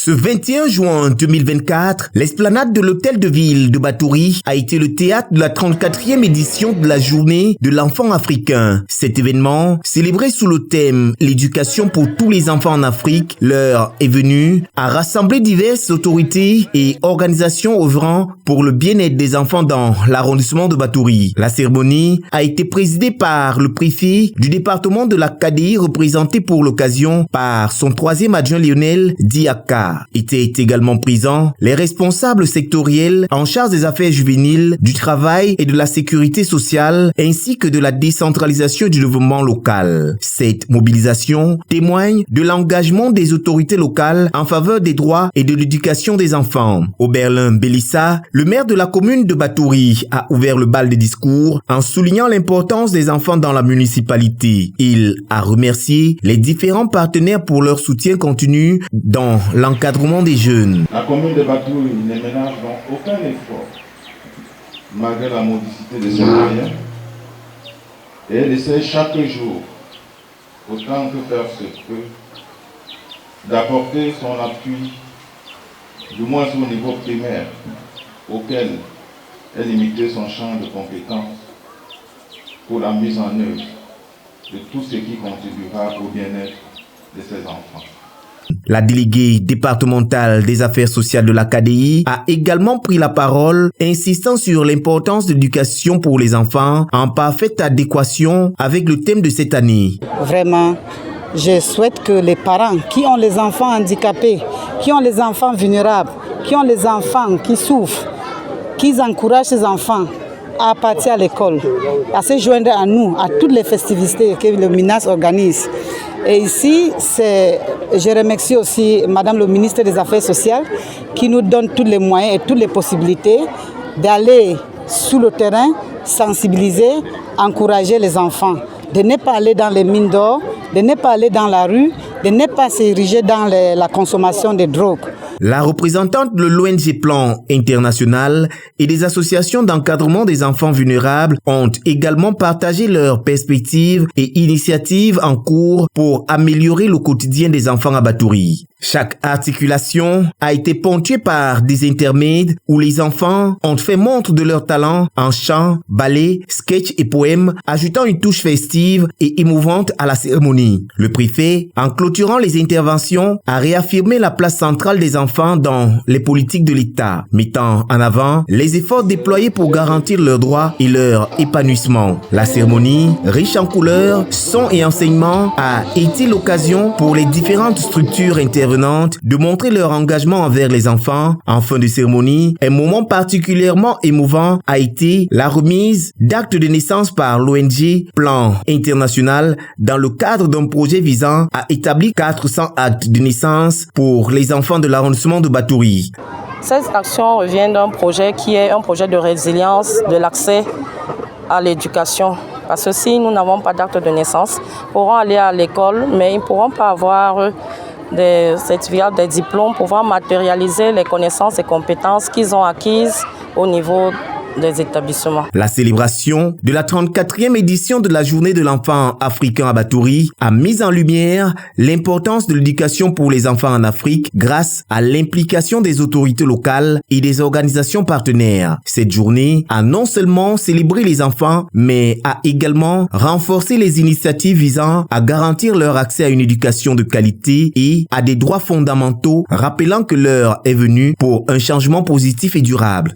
Ce 21 juin 2024, l'esplanade de l'hôtel de ville de Batouri a été le théâtre de la 34e édition de la journée de l'enfant africain. Cet événement, célébré sous le thème « L'éducation pour tous les enfants en Afrique », l'heure est venue, a rassemblé diverses autorités et organisations œuvrant pour le bien-être des enfants dans l'arrondissement de Batouri. La cérémonie a été présidée par le préfet du département de la KDI, représenté pour l'occasion par son troisième adjoint Lionel Diaka. Étaient également présents les responsables sectoriels en charge des affaires juvéniles, du travail et de la sécurité sociale, ainsi que de la décentralisation du développement local. Cette mobilisation témoigne de l'engagement des autorités locales en faveur des droits et de l'éducation des enfants. Oberlin Bélissa, le maire de la commune de Batouri, a ouvert le bal des discours en soulignant l'importance des enfants dans la municipalité. Il a remercié les différents partenaires pour leur soutien continu dans l'encadrement des jeunes. La commune de Batouri ne ménage donc aucun effort, malgré la modicité de ses moyens, et elle essaie chaque jour, autant que faire se peut, d'apporter son appui, du moins au niveau primaire, auquel est limité son champ de compétences pour la mise en œuvre de tout ce qui contribuera au bien-être de ses enfants. La déléguée départementale des affaires sociales de la KDI a également pris la parole, insistant sur l'importance de l'éducation pour les enfants en parfaite adéquation avec le thème de cette année. Vraiment, je souhaite que les parents qui ont les enfants handicapés, qui ont les enfants vulnérables, qui ont les enfants qui souffrent, qu'ils encouragent ces enfants à partir à l'école, à se joindre à nous, à toutes les festivités que le MINAS organise. Et ici, je remercie aussi Madame le ministre des Affaires sociales qui nous donne tous les moyens et toutes les possibilités d'aller sur le terrain, sensibiliser, encourager les enfants, de ne pas aller dans les mines d'or, de ne pas aller dans la rue, de ne pas s'ériger dans la consommation de drogue. La représentante de l'ONG Plan International et des associations d'encadrement des enfants vulnérables ont également partagé leurs perspectives et initiatives en cours pour améliorer le quotidien des enfants à Batouri. Chaque articulation a été ponctuée par des intermèdes où les enfants ont fait montre de leur talent en chant, ballet, sketch et poèmes, ajoutant une touche festive et émouvante à la cérémonie. Le préfet, en clôturant les interventions, a réaffirmé la place centrale des enfants dans les politiques de l'État, mettant en avant les efforts déployés pour garantir leurs droits et leur épanouissement. La cérémonie, riche en couleurs, sons et enseignements, a été l'occasion pour les différentes structures intervenantes de montrer leur engagement envers les enfants. En fin de cérémonie, un moment particulièrement émouvant a été la remise d'actes de naissance par l'ONG Plan International dans le cadre d'un projet visant à établir 400 actes de naissance pour les enfants de l'arrondissement de Batouri. Cette action revient d'un projet qui est un projet de résilience de l'accès à l'éducation. Parce que si nous n'avons pas d'acte de naissance, ils pourront aller à l'école, mais ils ne pourront pas avoir des certificats, des diplômes, pouvoir matérialiser les connaissances et compétences qu'ils ont acquises au niveau des établissements. La célébration de la 34e édition de la journée de l'enfant africain à Batouri a mis en lumière l'importance de l'éducation pour les enfants en Afrique grâce à l'implication des autorités locales et des organisations partenaires. Cette journée a non seulement célébré les enfants, mais a également renforcé les initiatives visant à garantir leur accès à une éducation de qualité et à des droits fondamentaux, rappelant que l'heure est venue pour un changement positif et durable.